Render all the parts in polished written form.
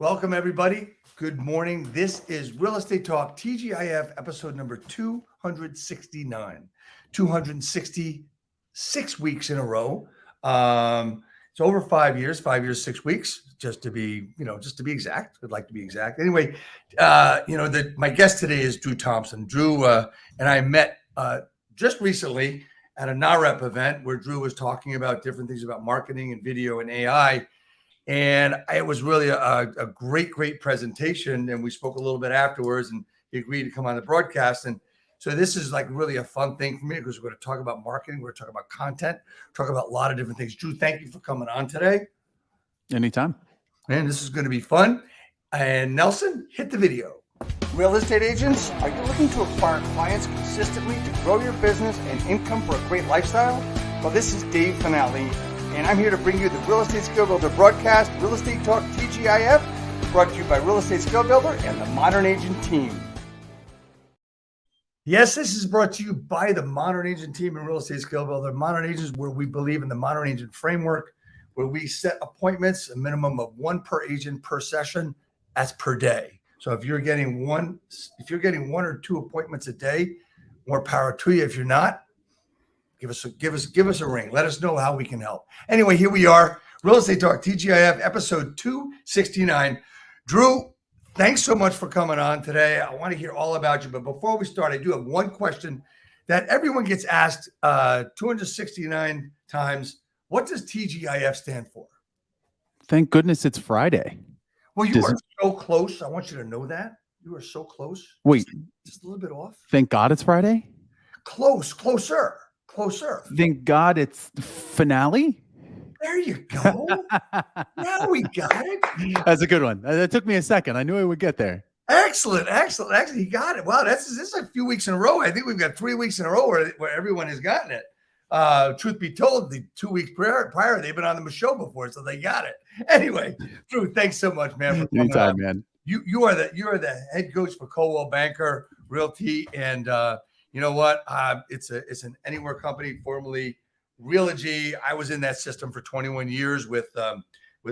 Welcome, everybody. Good morning. This is Real Estate Talk TGIF episode number 269. 266 weeks in a row. It's over 5 years, 6 weeks, just to be exact. I'd like to be exact. Anyway, my guest today is Drew Thompson. Drew and I met just recently at a NAREP event where Drew was talking about different things about marketing and video and AI. And it was really a great presentation. And we spoke a little bit afterwards, and he agreed to come on the broadcast. And so this is like really a fun thing for me because we're going to talk about marketing. We're going to talk about content, talk about a lot of different things. Drew, thank you for coming on today. Anytime. And this is going to be fun. And Nelson, hit the video. Real estate agents, are you looking to acquire clients consistently to grow your business and income for a great lifestyle? Well, this is Dave Finale, and I'm here to bring you the Real Estate Skill Builder broadcast, Real Estate Talk TGIF, brought to you by Real Estate Skill Builder and the Modern Agent team. Yes, this is brought to you by the Modern Agent team and Real Estate Skill Builder. Modern Agents, where we believe in the Modern Agent framework, where we set appointments, a minimum of one per agent per session, as per day. So if you're getting one or two appointments a day, more power to you. If you're not, give us a ring. Let us know how we can help. Anyway, here we are, Real Estate Talk TGIF episode 269. Drew, thanks so much for coming on today. I want to hear all about you. But before we start, I do have one question that everyone gets asked 269 times. What does TGIF stand for? Thank goodness it's Friday. Well, you are so close. I want you to know that. You are so close. Wait. Just a little bit off. Thank God it's Friday? Closer. Thank God it's finale? There you go. Now we got it. That's a good one. That took me a second. I knew I would get there. Excellent. He got it. Wow, this is a few weeks in a row. I think we've got 3 weeks in a row where everyone has gotten it. Truth be told, the 2 weeks prior, they've been on the show before, so they got it. Anyway, Drew, thanks so much, man. For coming Anytime, on. man. You are the head coach for Coldwell Banker Realty, and you know what? It's an Anywhere company, formerly Realogy. I was in that system for 21 years with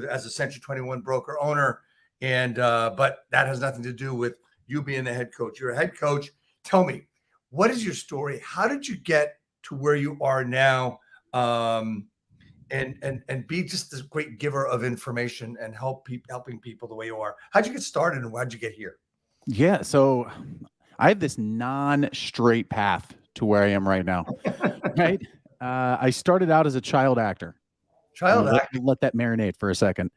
as a Century 21 broker owner, and but that has nothing to do with you being the head coach. You're a head coach. Tell me, what is your story? How did you get to where you are now, and be just this great giver of information and helping people the way you are? How'd you get started, and how'd you get here? Yeah, so I have this non-straight path to where I am right now. Right? I started out as a child actor. Let that marinate for a second.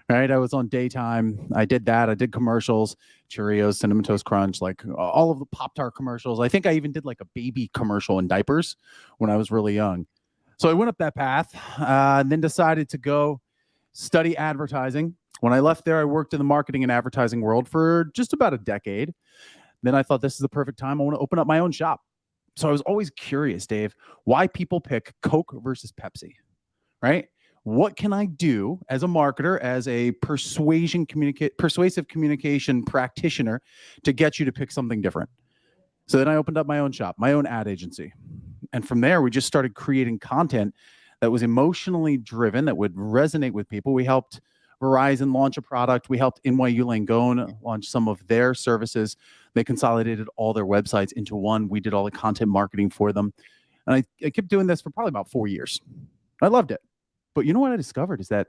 Right? I was on daytime. I did that. I did commercials, Cheerios, Cinnamon Toast Crunch, like all of the Pop-Tart commercials. I think I even did like a baby commercial in diapers when I was really young. So I went up that path and then decided to go study advertising. When I left there, I worked in the marketing and advertising world for just about a decade. Then I thought, this is the perfect time. I want to open up my own shop. So I was always curious, Dave, why people pick Coke versus Pepsi, right? What can I do as a marketer, as a persuasive communication practitioner to get you to pick something different? So then I opened up my own shop, my own ad agency. And from there, we just started creating content that was emotionally driven, that would resonate with people. We helped Verizon launch a product. We helped NYU Langone launch some of their services. They consolidated all their websites into one. We did all the content marketing for them. And I kept doing this for probably about 4 years. I loved it. But you know what I discovered is that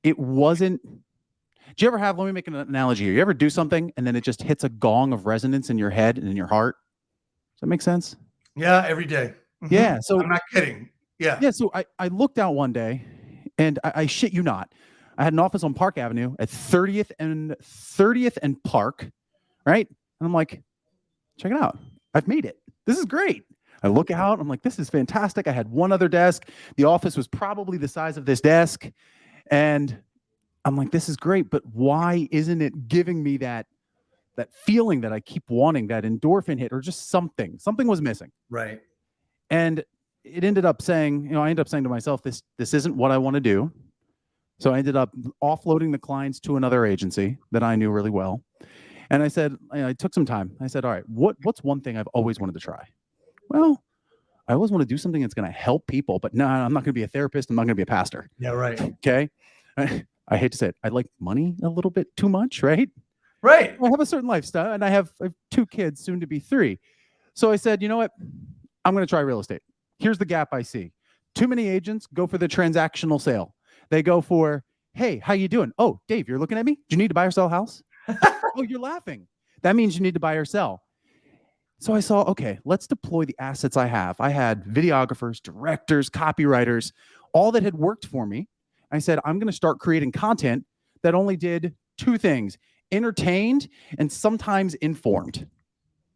it wasn't. Do you ever have, let me make an analogy here. You ever do something and then it just hits a gong of resonance in your head and in your heart? Does that make sense? Yeah, every day. Mm-hmm. Yeah. So I'm not kidding. Yeah. Yeah. So I looked out one day, and I shit you not, I had an office on Park Avenue at 30th and Park, right? And I'm like, check it out. I've made it. This is great. I look out, I'm like, this is fantastic. I had one other desk. The office was probably the size of this desk. And I'm like, this is great, but why isn't it giving me that feeling that I keep wanting, that endorphin hit, or just something? Something was missing. Right. And it ended up saying, I ended up saying to myself, this isn't what I want to do. So I ended up offloading the clients to another agency that I knew really well. And I said, I took some time. I said, all right, what's one thing I've always wanted to try? Well, I always want to do something that's going to help people, but no, I'm not going to be a therapist. I'm not going to be a pastor. Yeah, right. Okay. I hate to say it, I like money a little bit too much, right? Right. I have a certain lifestyle, and I have 2 kids, soon to be 3. So I said, you know what? I'm going to try real estate. Here's the gap I see. Too many agents go for the transactional sale. They go for, hey, how you doing? Oh, Dave, you're looking at me? Do you need to buy or sell a house? Oh, you're laughing. That means you need to buy or sell. So I saw, okay, let's deploy the assets I have. I had videographers, directors, copywriters, all that had worked for me. I said, I'm going to start creating content that only did 2 things: entertained and sometimes informed.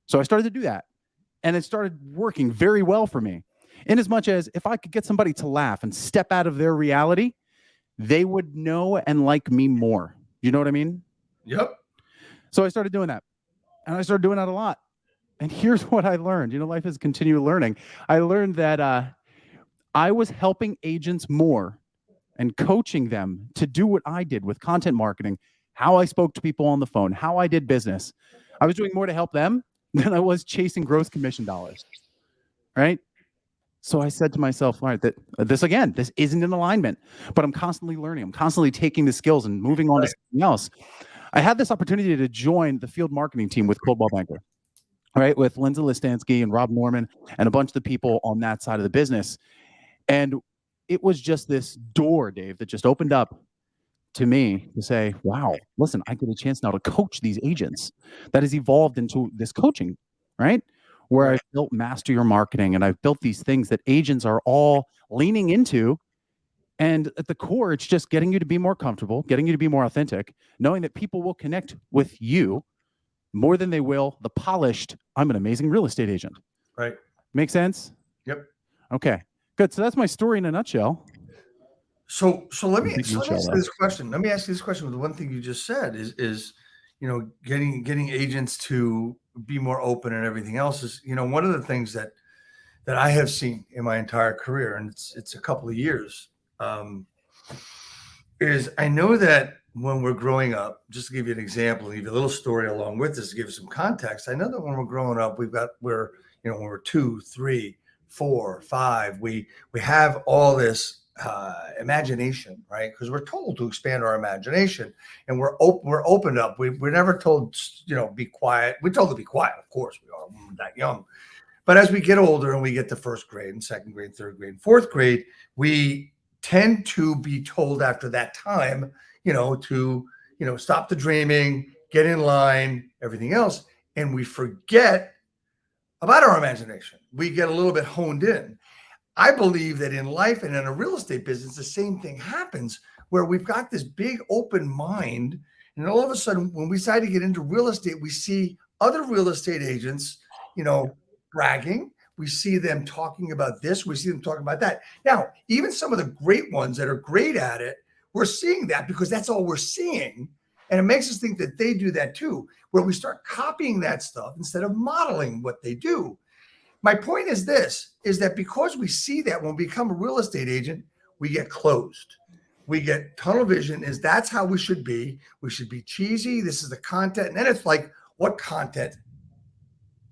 So I started to do that. And it started working very well for me. In as much as if I could get somebody to laugh and step out of their reality, they would know and like me more. You know what I mean? Yep. So I started doing that. And I started doing that a lot. And here's what I learned. You know, life is continual learning. I learned that I was helping agents more and coaching them to do what I did with content marketing, how I spoke to people on the phone, how I did business. I was doing more to help them than I was chasing gross commission dollars, right? So I said to myself, all right, this isn't in alignment, but I'm constantly learning. I'm constantly taking the skills and moving on to something else. I had this opportunity to join the field marketing team with Coldwell Banker, right? With Lindsay Listansky and Rob Norman and a bunch of the people on that side of the business. And it was just this door, Dave, that just opened up to me to say, wow, listen, I get a chance now to coach these agents. That has evolved into this coaching, right? Where I've built Master Your Marketing, and I've built these things that agents are all leaning into. And at the core, it's just getting you to be more comfortable, getting you to be more authentic, knowing that people will connect with you more than they will the polished, I'm an amazing real estate agent. Right. Make sense? Yep. Okay, good. So that's my story in a nutshell. So let me ask you this question. Let me ask you this question. The one thing you just said is you know, getting agents to be more open and everything else is, you know, one of the things that I have seen in my entire career, and it's a couple of years, is I know that when we're growing up, just to give you an example, give you a little story along with this to give you some context. I know that when we're growing up, when we're 2, 3, 4, 5, we have all this imagination, right? Because we're told to expand our imagination, and we're opened up. We're never told, you know, be quiet. We're told to be quiet, of course we are when we're that young. But as we get older and we get to 1st grade and 2nd grade, 3rd grade, 4th grade, we tend to be told after that time, to stop the dreaming, get in line, everything else, and we forget about our imagination. We get a little bit honed in. I believe that in life and in a real estate business, the same thing happens, where we've got this big open mind. And all of a sudden, when we decide to get into real estate, we see other real estate agents, bragging. We see them talking about this. We see them talking about that. Now, even some of the great ones that are great at it, we're seeing that because that's all we're seeing. And it makes us think that they do that too, where we start copying that stuff instead of modeling what they do. My point is this, is that because we see that when we become a real estate agent, we get closed. We get tunnel vision, is that's how we should be. We should be cheesy. This is the content. And then it's like, what content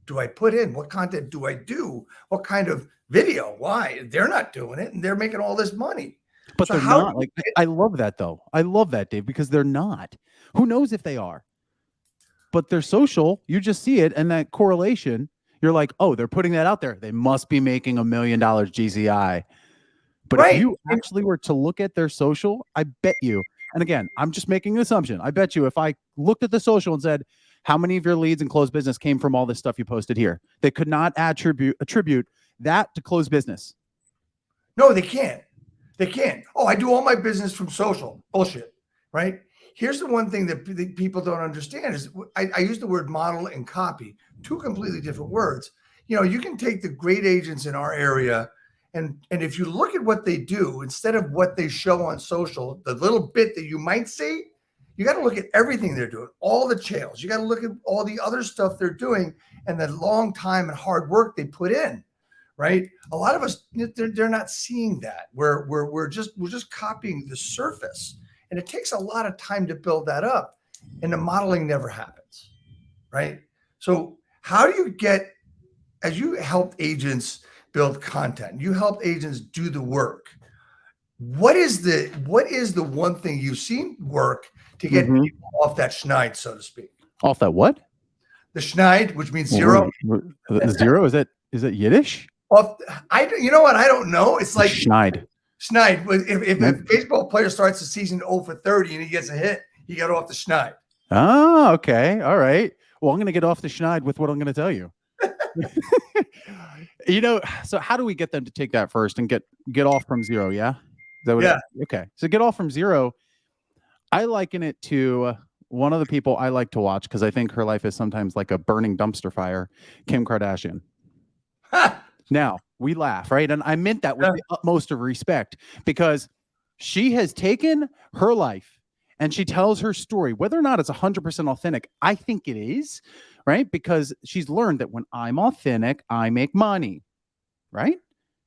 do I put in? What content do I do? What kind of video? Why? They're not doing it and they're making all this money. But so they're not. Like, I love that though. I love that, Dave, because they're not. Who knows if they are? But they're social. You just see it, and that correlation. You're like, oh, they're putting that out there. They must be making $1 million GCI. But if you actually were to look at their social, I bet you, and again, I'm just making an assumption. I bet you if I looked at the social and said, how many of your leads and closed business came from all this stuff you posted here? They could not attribute that to closed business. No, they can't. They can't. Oh, I do all my business from social. Bullshit, right? Here's the one thing that people don't understand is I use the word model and copy, 2 completely different words. You can take the great agents in our area, and if you look at what they do instead of what they show on social, the little bit that you might see, you got to look at everything they're doing, all the channels. You got to look at all the other stuff they're doing and the long time and hard work they put in, right? A lot of us, they're not seeing that. We're just copying the surface. And it takes a lot of time to build that up, and the modeling never happens, right? So how do you get, as you help agents build content, you help agents do the work, What is the one thing you've seen work to get people off that schneid, so to speak? Off that what? The schneid, which means zero. The zero, is it Yiddish? You know what? I don't know. It's like schneid. Schneid. If a baseball player starts the season 0 for 30 and he gets a hit, he got off the schneid. Oh, okay. All right. Well, I'm going to get off the schneid with what I'm going to tell you. So how do we get them to take that first and get off from zero? Yeah. Is that what okay. So get off from zero. I liken it to one of the people I like to watch because I think her life is sometimes like a burning dumpster fire, Kim Kardashian. Now, we laugh, right? And I meant that with the utmost of respect because she has taken her life and she tells her story, whether or not it's 100% authentic. I think it is, right? Because she's learned that when I'm authentic, I make money, right?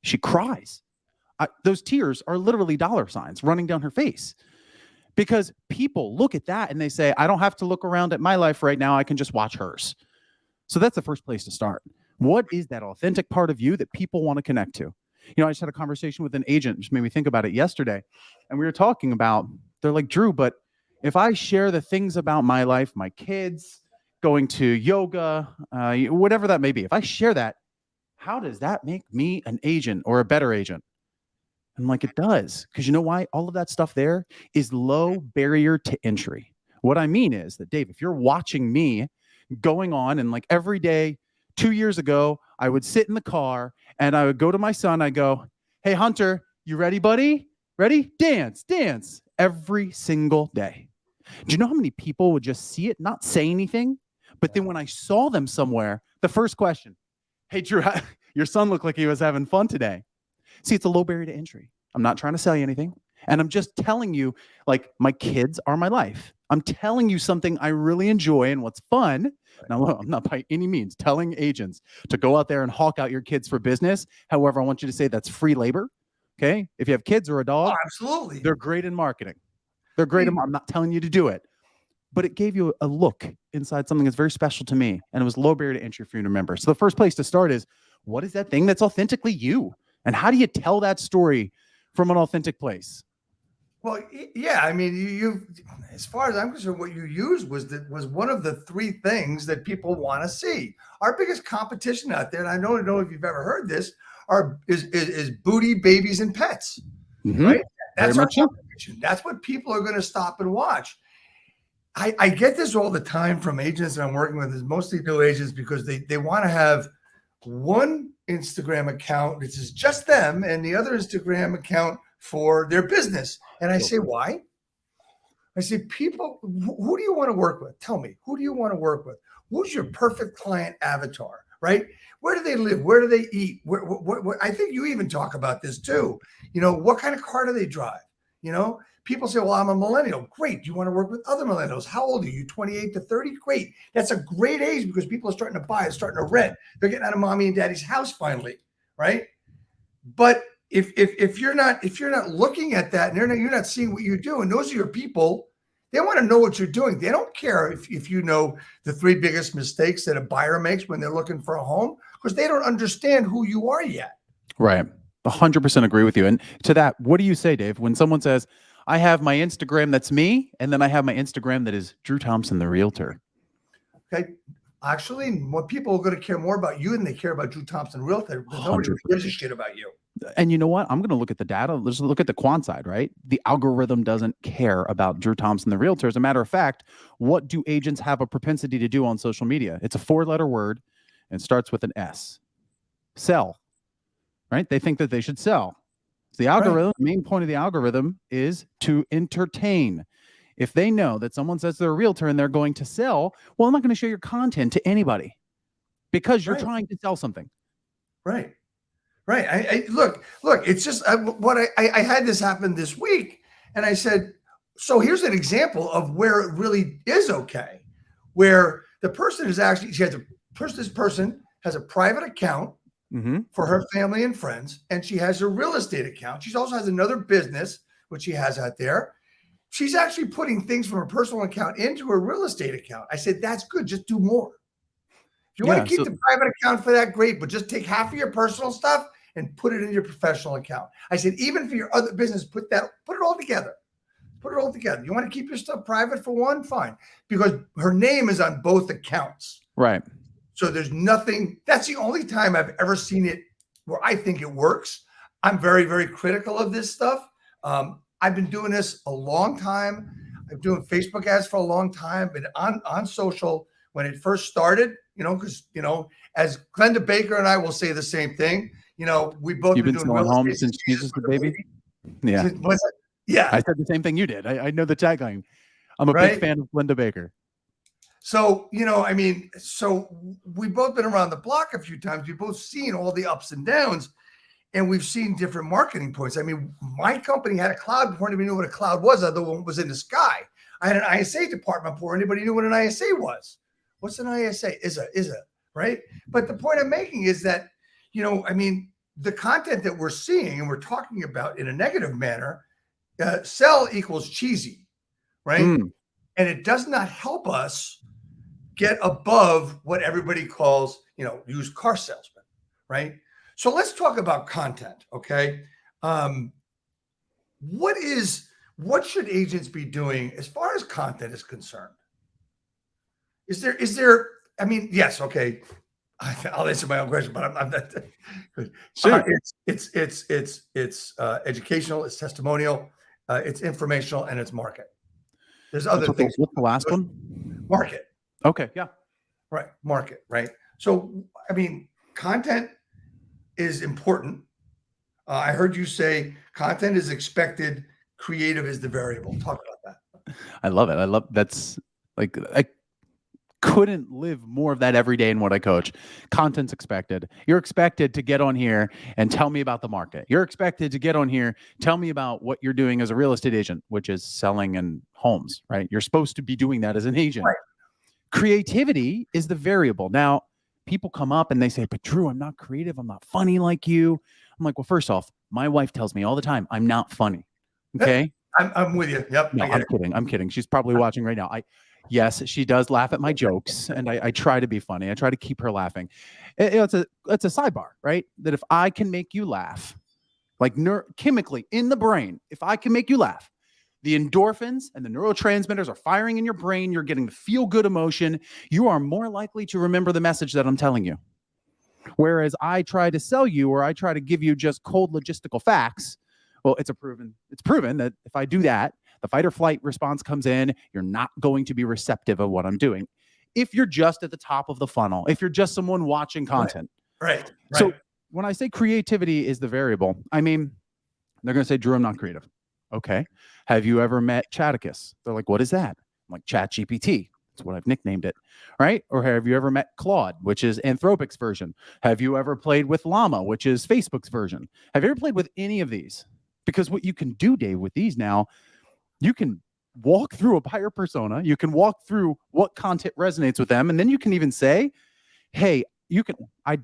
She cries. Those tears are literally dollar signs running down her face because people look at that and they say, I don't have to look around at my life right now. I can just watch hers. So that's the first place to start. What is that authentic part of you that people want to connect to? I just had a conversation with an agent, just made me think about it yesterday. And we were talking about, they're like, Drew, but if I share the things about my life, my kids, going to yoga, whatever that may be, if I share that, how does that make me an agent or a better agent? I'm like, it does. Because you know why? All of that stuff there is low barrier to entry. What I mean is that, Dave, if you're watching me going on and like every day, 2 years ago, I would sit in the car and I would go to my son. I go, hey, Hunter, you ready, buddy? Ready? Dance, dance every single day. Do you know how many people would just see it, not say anything? But then when I saw them somewhere, the first question, hey, Drew, your son looked like he was having fun today. See, it's a low barrier to entry. I'm not trying to sell you anything. And I'm just telling you, like, my kids are my life. I'm telling you something I really enjoy and what's fun. Now, I'm not by any means telling agents to go out there and hawk out your kids for business. However, I want you to say that's free labor. Okay. If you have kids or a dog, absolutely, they're great in marketing. They're great. I'm not telling you to do it, but it gave you a look inside something that's very special to me. And it was low barrier to entry for you to remember. So the first place to start is, what is that thing that's authentically you? And how do you tell that story from an authentic place? Well, yeah, I mean, you as far as I'm concerned, what you used was one of the three things that people want to see. Our biggest competition out there, and I don't know if you've ever heard this, is booty, babies, and pets. Right? That's our competition. That's what people are going to stop and watch. I get this all the time from agents that I'm working with, is mostly new agents, because they want to have one Instagram account, which is just them, and the other Instagram account for their business. And I say, why? I say, people, who do you want to work with? Tell me, who do you want to work with? Who's your perfect client avatar, right? Where do they live? Where do they eat? Where, I think you even talk about this too. What kind of car do they drive? People say, well, I'm a millennial. Great. Do you want to work with other millennials? How old are you? 28 to 30? Great. That's a great age, because people are starting to buy, starting to rent. They're getting out of mommy and daddy's house finally, right? But if you're not looking at that, and you're not seeing what you do, and those are your people, they want to know what you're doing. They don't care if you know the three biggest mistakes that a buyer makes when they're looking for a home, because they don't understand who you are yet. Right. 100% agree with you. And to that, what do you say, Dave, when someone says, I have my Instagram that's me, and then I have my Instagram that is Drew Thompson, the realtor? Okay. Actually, what people are going to care more about you than they care about Drew Thompson, realtor. Nobody gives a shit about you. And you know what? I'm going to look at the data. Let's look at the quant side, right? The algorithm doesn't care about Drew Thompson, the realtor. As a matter of fact, what do agents have a propensity to do on social media? It's a 4-letter word and starts with an S. Sell, right? They think that they should sell. The algorithm, the main point of the algorithm is to entertain. If they know that someone says they're a realtor and they're going to sell, well, I'm not going to share your content to anybody because you're trying to sell something. Right. Right. Look, it's just I had this happen this week, and I said, so here's an example of where it really is okay, where the person is actually, this person has a private account for her family and friends, and she has a real estate account. She also has another business, which she has out there. She's actually putting things from her personal account into her real estate account. I said, that's good. Just do more. If you want to keep the private account for that, great, but just take half of your personal stuff and put it in your professional account. I said, even for your other business, put it all together. Put it all together. You want to keep your stuff private for one? Fine. Because her name is on both accounts. Right. So there's nothing. That's the only time I've ever seen it where I think it works. I'm very, very critical of this stuff. I've been doing this a long time. I've been doing Facebook ads for a long time, been on social when it first started, because, as Glenda Baker and I will say the same thing. We both You've been selling homes since Jesus the baby. Yeah. Yeah. I said the same thing you did. I know the tagline. I'm a big fan of Glenda Baker. So, so we've both been around the block a few times. We've both seen all the ups and downs, and we've seen different marketing points. I mean, my company had a cloud before anybody knew what a cloud was, other one was in the sky. I had an ISA department before anybody knew what an ISA was. What's an ISA? Is a, right? But the point I'm making is that, the content that we're seeing and we're talking about in a negative manner, sell equals cheesy, right? And it does not help us get above what everybody calls, used car salesman, right? So let's talk about content, okay? What should agents be doing as far as content is concerned? Is there, yes, okay. I'll answer my own question, but I'm not. Sure. It's educational, it's testimonial, it's informational, and it's market. There's other things. What's the last one? Market. Okay. Yeah. Right. Market. Right. So, content is important. I heard you say content is expected, creative is the variable. Talk about that. I love it. That's like, I couldn't live more of that every day in what I coach. Content's expected. You're expected to get on here and tell me about the market. You're expected to get on here, tell me about what you're doing as a real estate agent, which is selling in homes, right? You're supposed to be doing that as an agent. Right. Creativity is the variable. Now, people come up and they say, but Drew, I'm not creative. I'm not funny like you. I'm like, well, first off, my wife tells me all the time, I'm not funny. Okay. I'm with you. Yep. No, I'm kidding. She's probably watching right now. Yes, she does laugh at my jokes, and I try to be funny. I try to keep her laughing. It's a sidebar, right? That if I can make you laugh, like chemically in the brain, if I can make you laugh, the endorphins and the neurotransmitters are firing in your brain. You're getting the feel-good emotion. You are more likely to remember the message that I'm telling you. Whereas I try to sell you, or I try to give you just cold logistical facts. Well, it's proven that if I do that, the fight or flight response comes in, you're not going to be receptive of what I'm doing. If you're just at the top of the funnel, if you're just someone watching content. Right. So when I say creativity is the variable, they're going to say, Drew, I'm not creative. Okay. Have you ever met Chaticus? They're like, what is that? I'm like, Chat GPT. That's what I've nicknamed it. Right. Or have you ever met Claude, which is Anthropic's version? Have you ever played with Llama, which is Facebook's version? Have you ever played with any of these? Because what you can do, Dave, with these now, you can walk through a buyer persona. You can walk through what content resonates with them. And then you can even say, hey, I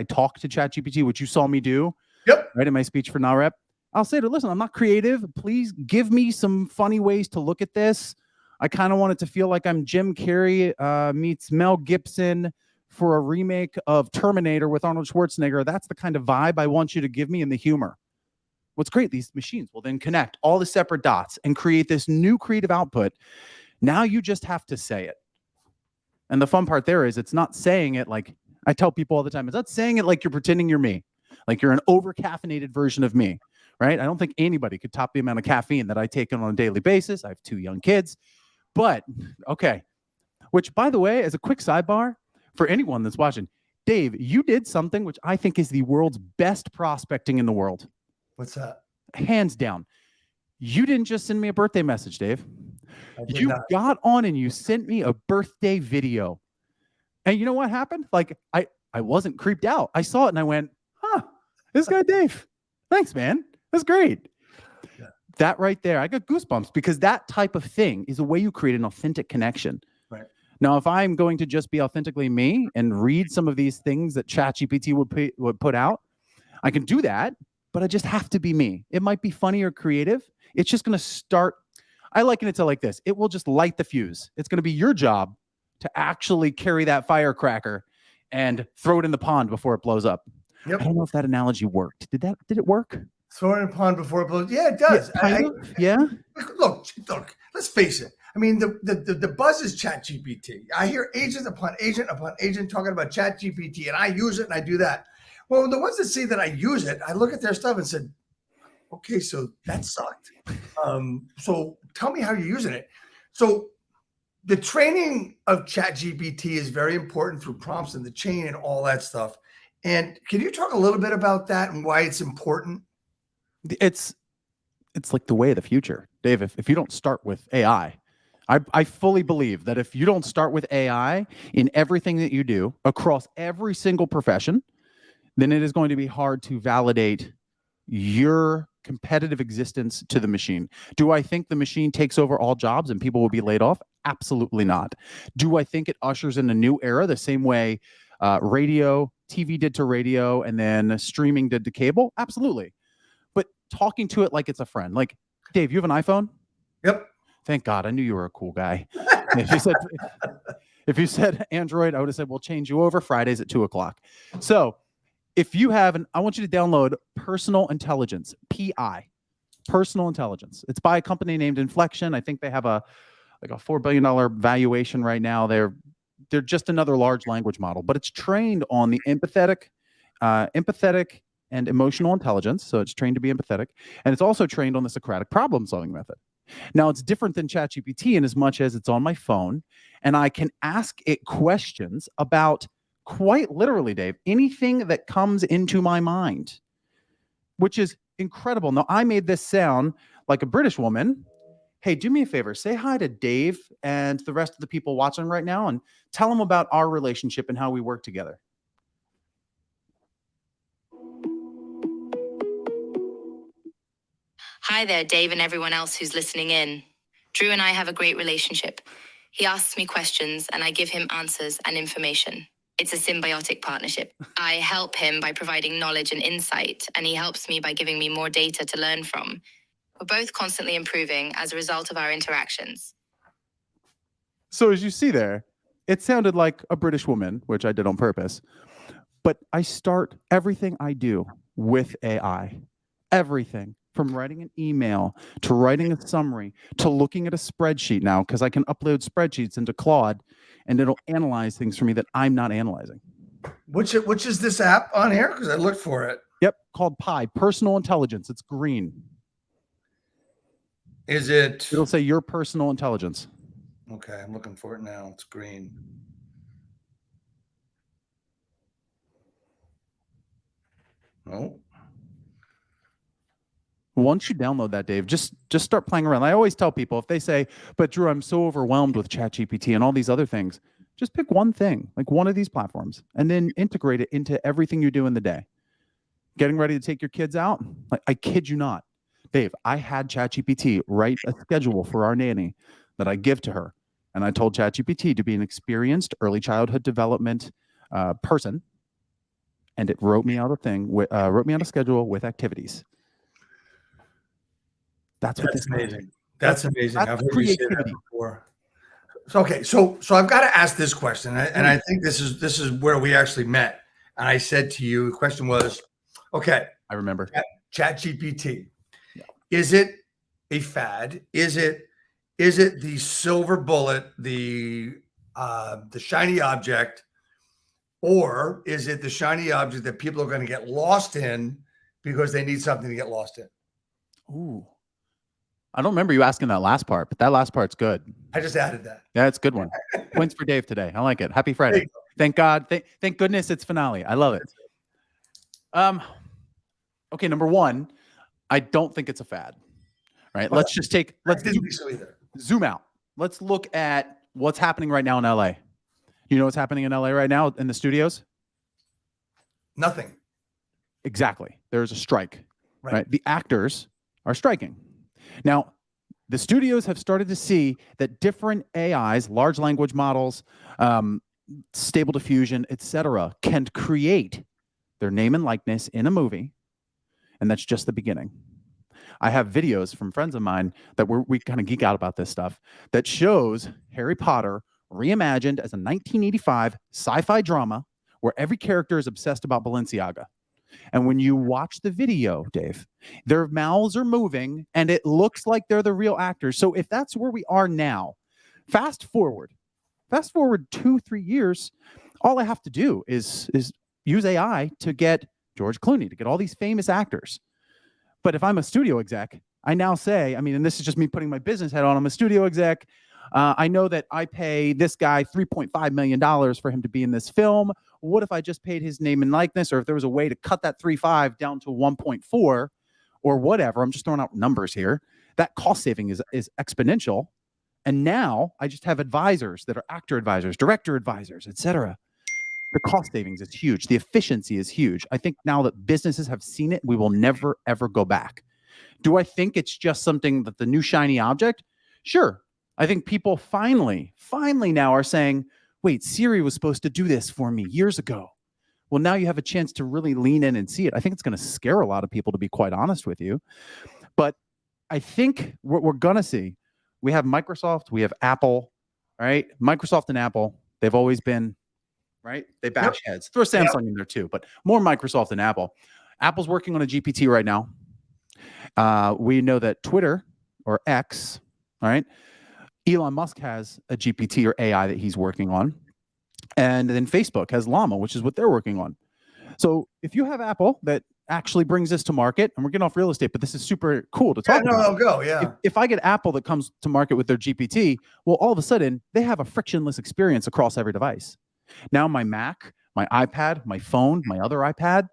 talk to Chat GPT, which you saw me do. Yep. Right in my speech for NAREP. I'll say to listen, I'm not creative. Please give me some funny ways to look at this. I kind of want it to feel like I'm Jim Carrey meets Mel Gibson for a remake of Terminator with Arnold Schwarzenegger. That's the kind of vibe I want you to give me in the humor. What's great, these machines will then connect all the separate dots and create this new creative output. Now you just have to say it. And the fun part there is it's not saying it like, I tell people all the time, it's not saying it like you're pretending you're me, like you're an over-caffeinated version of me, right? I don't think anybody could top the amount of caffeine that I take on a daily basis. I have 2 young kids, but okay. Which, by the way, as a quick sidebar, for anyone that's watching, Dave, you did something which I think is the world's best prospecting in the world. What's that? Hands down. You didn't just send me a birthday message, Dave. You got on and you sent me a birthday video. And you know what happened? Like, I wasn't creeped out. I saw it and I went, this guy, Dave. Thanks, man. That's great. Yeah. That right there, I got goosebumps because that type of thing is a way you create an authentic connection. Right. Now, if I'm going to just be authentically me and read some of these things that ChatGPT would put out, I can do that. But I just have to be me. It might be funny or creative. It's just going to start. I liken it to like this. It will just light the fuse. It's going to be your job to actually carry that firecracker and throw it in the pond before it blows up. Yep. I don't know if that analogy worked. Did it work? Throwing a pond before it blows. Yeah, it does. Yeah. Look. Let's face it. I mean, the buzz is Chat GPT. I hear agent upon agent talking about Chat GPT, and I use it and I do that. Well, the ones that say that I use it, I look at their stuff and said, okay, so that sucked. So tell me how you're using it. So the training of Chat GPT is very important through prompts and the chain and all that stuff. And can you talk a little bit about that and why it's important? It's like the way of the future, Dave. If you don't start with AI, I fully believe that if you don't start with AI in everything that you do across every single profession, then it is going to be hard to validate your competitive existence to the machine. Do I think the machine takes over all jobs and people will be laid off? Absolutely not. Do I think it ushers in a new era the same way radio, TV did to radio, and then streaming did to cable? Absolutely. But talking to it like it's a friend. Like, Dave, you have an iPhone? Yep. Thank God. I knew you were a cool guy. If you said Android, I would have said, we'll change you over Fridays at 2:00. So if you have I want you to download Personal Intelligence, PI, Personal Intelligence. It's by a company named Inflection. I think they have a $4 billion valuation right now. They're just another large language model, but it's trained on the empathetic and emotional intelligence. So it's trained to be empathetic, and it's also trained on the Socratic problem-solving method. Now, it's different than ChatGPT in as much as it's on my phone, and I can ask it questions about, quite literally, Dave, anything that comes into my mind, which is incredible. Now, I made this sound like a British woman. Hey, do me a favor, say hi to Dave and the rest of the people watching right now and tell them about our relationship and how we work together. Hi there, Dave and everyone else who's listening in. Drew and I have a great relationship. He asks me questions and I give him answers and information. It's a symbiotic partnership. I help him by providing knowledge and insight, and he helps me by giving me more data to learn from. We're both constantly improving as a result of our interactions. So as you see there, it sounded like a British woman, which I did on purpose. But I start everything I do with AI. Everything. From writing an email to writing a summary to looking at a spreadsheet now, because I can upload spreadsheets into Claude and it'll analyze things for me that I'm not analyzing. Which is this app on here? Because I looked for it. Yep, called Pi, Personal Intelligence. It's green. Is it? It'll say your personal intelligence. Okay, I'm looking for it now. It's green. No. Once you download that, Dave, just start playing around. I always tell people, if they say, but Drew, I'm so overwhelmed with ChatGPT and all these other things, just pick one thing, like one of these platforms, and then integrate it into everything you do in the day. Getting ready to take your kids out? I kid you not. Dave, I had ChatGPT write a schedule for our nanny that I give to her. And I told ChatGPT to be an experienced early childhood development person. And it wrote me out a schedule with activities. That's amazing. That's amazing. I've heard you say that before. So I've got to ask this question, and I think this is where we actually met. And I said to you, the question was, okay, I remember ChatGPT. Yeah. Is it a fad? Is it the silver bullet, the shiny object, or is it the shiny object that people are going to get lost in because they need something to get lost in? Ooh. I don't remember you asking that last part, but that last part's good. I just added that. Yeah, it's a good one. Points for Dave today. I like it. Happy Friday. Thank God. Thank goodness it's finale. I love it. Okay, number one, I don't think it's a fad. Right? Well, let's zoom out. Let's look at what's happening right now in LA. You know what's happening in LA right now in the studios? Nothing. Exactly. There's a strike. Right? The actors are striking. Now, the studios have started to see that different AIs, large language models, stable diffusion, etc., can create their name and likeness in a movie, and that's just the beginning. I have videos from friends of mine that we kind of geek out about this stuff that shows Harry Potter reimagined as a 1985 sci-fi drama where every character is obsessed about Balenciaga. And when you watch the video, Dave, their mouths are moving and it looks like they're the real actors. So if that's where we are now, fast forward 2-3 years, all I have to do is use AI to get George Clooney, to get all these famous actors. But if I'm a studio exec, I now say, I mean, and this is just me putting my business hat on, I'm a studio exec. I know that I pay this guy $3.5 million for him to be in this film. What if I just paid his name and likeness, or if there was a way to cut that 3.5 down to 1.4 or whatever? I'm just throwing out numbers here. That cost saving is exponential. And now I just have advisors that are actor advisors, director advisors, etc. The cost savings is huge. The efficiency is huge. I think now that businesses have seen it, we will never, ever go back. Do I think it's just something that the new shiny object? Sure. I think people finally now are saying, wait, Siri was supposed to do this for me years ago. Well, now you have a chance to really lean in and see it. I think it's going to scare a lot of people, to be quite honest with you. But I think what we're going to see, we have Microsoft, we have Apple, right? Microsoft and Apple, they've always been, right? They bash heads. Throw Samsung in there too, but more Microsoft than Apple. Apple's working on a GPT right now. We know that Twitter, or X, all right, Elon Musk has a GPT or AI that he's working on. And then Facebook has Llama, which is what they're working on. So if you have Apple that actually brings this to market, and we're getting off real estate, but this is super cool to talk about. I'll go, yeah. If I get Apple that comes to market with their GPT, well, all of a sudden, they have a frictionless experience across every device. Now my Mac, my iPad, my phone, my other iPad,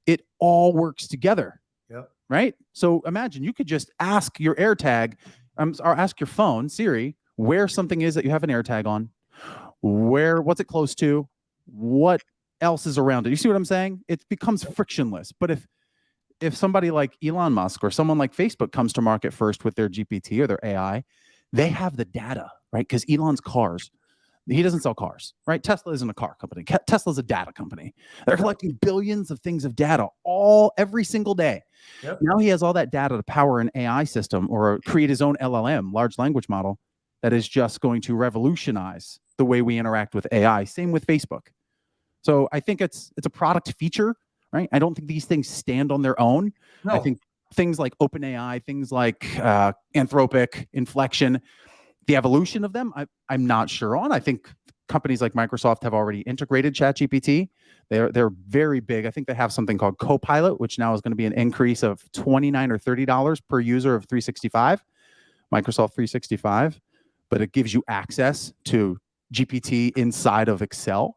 it all works together. Yep. Right? So imagine you could just ask your AirTag, or ask your phone, Siri, where something is that you have an AirTag on, what's it close to, what else is around it. You see what I'm saying? It becomes frictionless. But if somebody like Elon Musk or someone like Facebook comes to market first with their GPT or their AI, they have the data, right? Because Elon's cars, he doesn't sell cars, right? Tesla isn't a car company. Tesla's a data company. They're collecting billions of things of data every single day. Yep. Now he has all that data to power an AI system or create his own LLM, large language model, that is just going to revolutionize the way we interact with AI. Same with Facebook. So I think it's a product feature, right? I don't think these things stand on their own. No. I think things like OpenAI, things like Anthropic, Inflection, the evolution of them, I'm not sure on. I think companies like Microsoft have already integrated Chat GPT. They're very big. I think they have something called Copilot, which now is going to be an increase of $29 or $30 per user of 365, Microsoft 365. But it gives you access to GPT inside of Excel.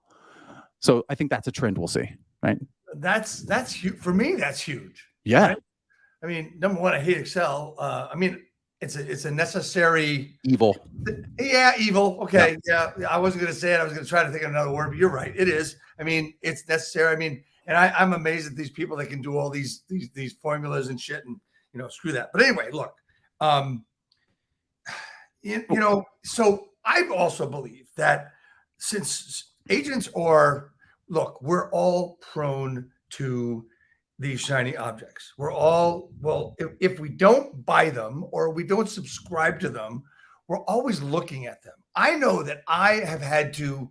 So I think that's a trend we'll see, right? That's huge. For me, that's huge. Yeah. Right? I mean, number one, I hate Excel. I mean, it's a necessary evil. Yeah, evil. Okay. Yeah. I wasn't going to say it. I was going to try to think of another word, but you're right. It is. I mean, it's necessary. I mean, and I'm amazed at these people that can do all these formulas and shit, and screw that. But anyway, look, so I also believe that since agents we're all prone to these shiny objects. We're all, if we don't buy them or we don't subscribe to them, we're always looking at them. I know that I have had to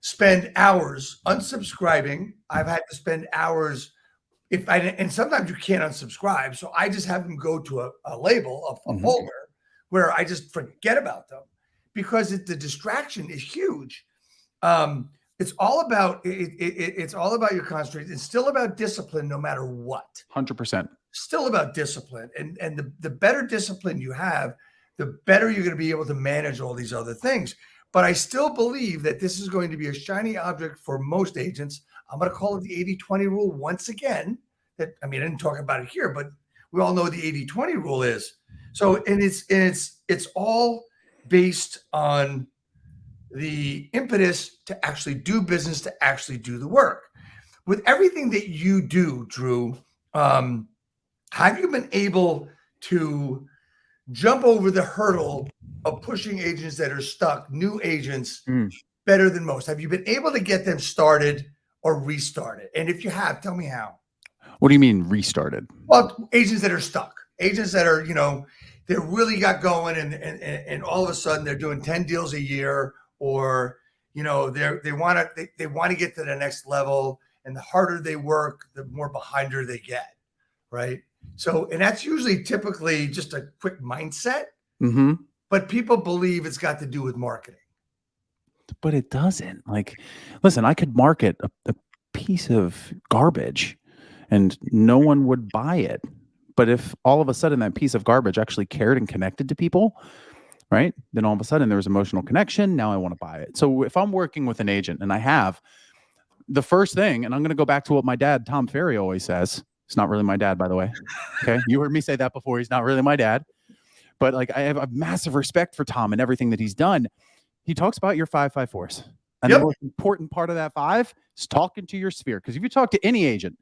spend hours unsubscribing. I've had to spend hours and sometimes you can't unsubscribe. So I just have them go to a label, a folder where I just forget about them because the distraction is huge. It's all about it's all about your concentration. It's still about discipline, no matter what. 100%. Still about discipline, and the better discipline you have, the better you're going to be able to manage all these other things. But I still believe that this is going to be a shiny object for most agents. I'm going to call it the 80-20 rule once again. I didn't talk about it here, but we all know what the 80-20 rule is. So, and it's all based on the impetus to actually do business, to actually do the work. With everything that you do, Drew, have you been able to jump over the hurdle of pushing agents that are stuck, new agents, better than most? Have you been able to get them started or restarted? And if you have, tell me how. What do you mean restarted? Well, agents that are stuck, agents that are, they really got going and all of a sudden they're doing 10 deals a year, or, they want to get to the next level and the harder they work, the more behinder they get, right? So, and that's usually typically just a quick mindset, but people believe it's got to do with marketing. But it doesn't. Like, listen, I could market a piece of garbage and no one would buy it. But if all of a sudden that piece of garbage actually cared and connected to people, right? Then all of a sudden there was emotional connection. Now I want to buy it. So if I'm working with an agent and I have the first thing, and I'm going to go back to what my dad, Tom Ferry, always says. It's not really my dad, by the way. Okay. You heard me say that before. He's not really my dad. But like, I have a massive respect for Tom and everything that he's done. He talks about your 5-5-4s. And the most important part of that 5 is talking to your sphere. Because if you talk to any agent,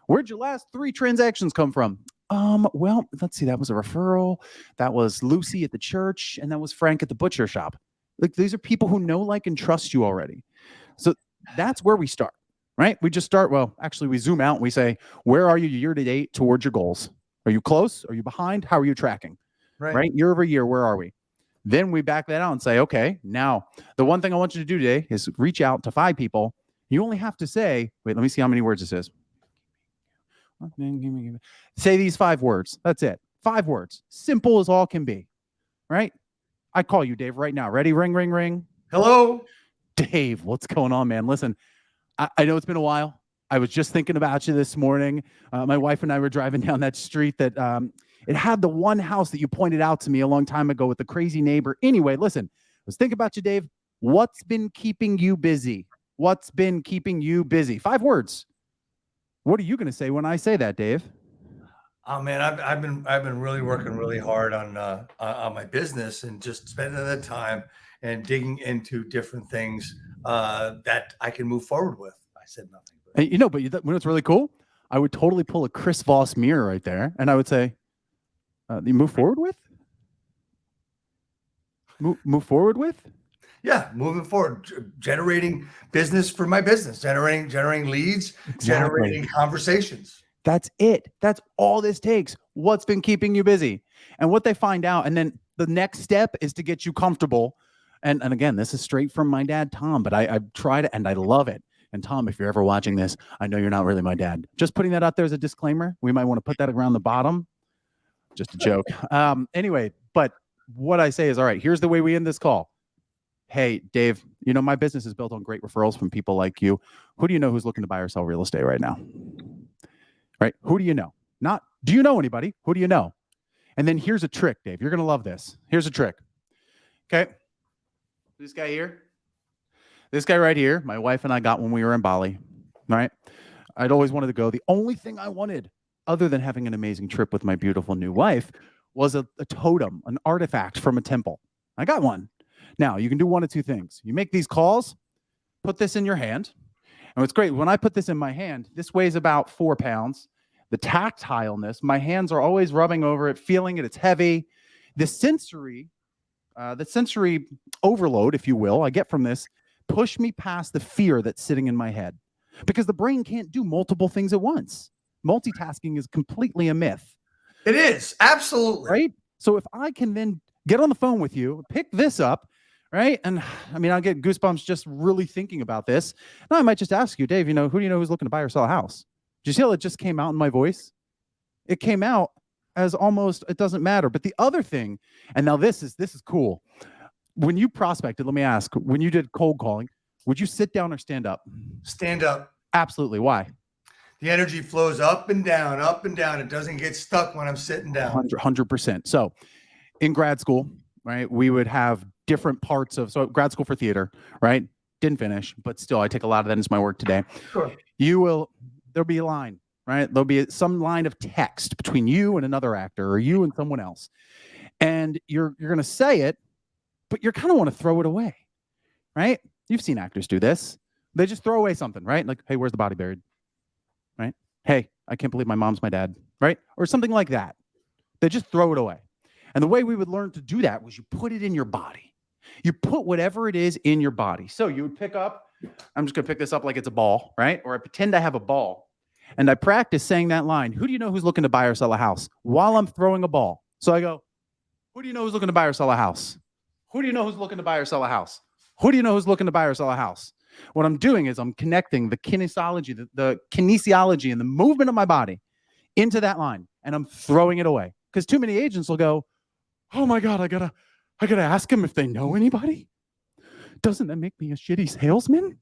where'd your last 3 transactions come from? Well, let's see. That was a referral. That was Lucy at the church. And that was Frank at the butcher shop. Like, these are people who know, like, and trust you already. So that's where we start, right? We just start, well, actually we zoom out and we say, where are you year to date towards your goals? Are you close? Are you behind? How are you tracking? Right? Year over year, where are we? Then we back that out and say, okay, now the one thing I want you to do today is reach out to 5 people. You only have to say, wait, let me see how many words this is. Say these 5 words. That's it. 5 words. Simple as all can be, right? I call you, Dave, right now. Ready? Ring, ring, ring. Hello? Dave, what's going on, man? Listen, I know it's been a while. I was just thinking about you this morning. My wife and I were driving down that street that it had the one house that you pointed out to me a long time ago with the crazy neighbor. Anyway, listen, I was thinking about you, Dave. What's been keeping you busy? What's been keeping you busy? 5 words. What are you going to say when I say that, Dave? Oh man, I've been really working really hard on my business and just spending the time and digging into different things that I can move forward with. I said nothing. But you know what's really cool? I would totally pull a Chris Voss mirror right there, and I would say, "You move forward with? Move forward with? Yeah, moving forward, generating business for my business, generating leads, generating conversations." That's it. That's all this takes. What's been keeping you busy? And what they find out. And then the next step is to get you comfortable. And again, this is straight from my dad, Tom, but I've tried it and I love it. And Tom, if you're ever watching this, I know you're not really my dad. Just putting that out there as a disclaimer. We might want to put that around the bottom. Just a joke. Anyway, but what I say is, all right, here's the way we end this call. Hey, Dave, you know, my business is built on great referrals from people like you. Who do you know who's looking to buy or sell real estate right now? Right? Who do you know? Not, do you know anybody? Who do you know? And then here's a trick, Dave. You're going to love this. Here's a trick. Okay. This guy here. This guy right here. My wife and I got when we were in Bali. All right. I'd always wanted to go. The only thing I wanted, other than having an amazing trip with my beautiful new wife, was a totem, an artifact from a temple. I got one. Now, you can do one of 2 things. You make these calls, put this in your hand. And what's great, when I put this in my hand, this weighs about 4 pounds. The tactileness, my hands are always rubbing over it, feeling it, it's heavy. The sensory overload, if you will, I get from this, push me past the fear that's sitting in my head. Because the brain can't do multiple things at once. Multitasking is completely a myth. It is, absolutely. Right? So if I can then get on the phone with you, pick this up, right? And I mean, I'll get goosebumps just really thinking about this. Now I might just ask you, Dave, you know, who do you know who's looking to buy or sell a house? Did you see how it just came out in my voice? It came out as almost, it doesn't matter. But the other thing, and now this is cool. When you prospected, let me ask, when you did cold calling, would you sit down or stand up? Stand up. Absolutely. Why? The energy flows up and down, up and down. It doesn't get stuck when I'm sitting down. 100%. So in grad school, right, we would have different parts of, so grad school for theater, right? Didn't finish, but still I take a lot of that into my work today. Sure. There'll be a line, right? There'll be some line of text between you and another actor or you and someone else. And you're going to say it, but you kind of want to throw it away, right? You've seen actors do this. They just throw away something, right? Like, hey, where's the body buried? Right? Hey, I can't believe my mom's my dad, right? Or something like that. They just throw it away. And the way we would learn to do that was you put it in your body. You put whatever it is in your body. So you would pick up, I'm just going to pick this up like it's a ball, right? Or I pretend I have a ball. And I practice saying that line, who do you know who's looking to buy or sell a house? While I'm throwing a ball. So I go, who do you know who's looking to buy or sell a house? Who do you know who's looking to buy or sell a house? Who do you know who's looking to buy or sell a house? What I'm doing is I'm connecting the kinesiology, the kinesiology and the movement of my body into that line, and I'm throwing it away. Because too many agents will go, oh my God, I gotta ask them if they know anybody. Doesn't that make me a shitty salesman?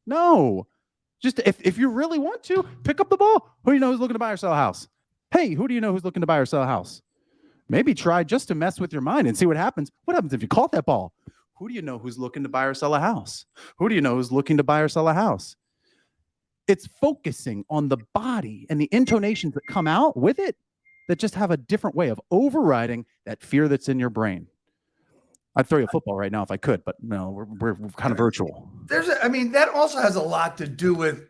No. Just if you really want to, pick up the ball. Who do you know who's looking to buy or sell a house? Hey, who do you know who's looking to buy or sell a house? Maybe try just to mess with your mind and see what happens. What happens if you caught that ball? Who do you know who's looking to buy or sell a house? Who do you know who's looking to buy or sell a house? It's focusing on the body and the intonations that come out with it that just have a different way of overriding that fear that's in your brain. I'd throw you a football right now if I could, but no, we're kind of virtual. That also has a lot to do with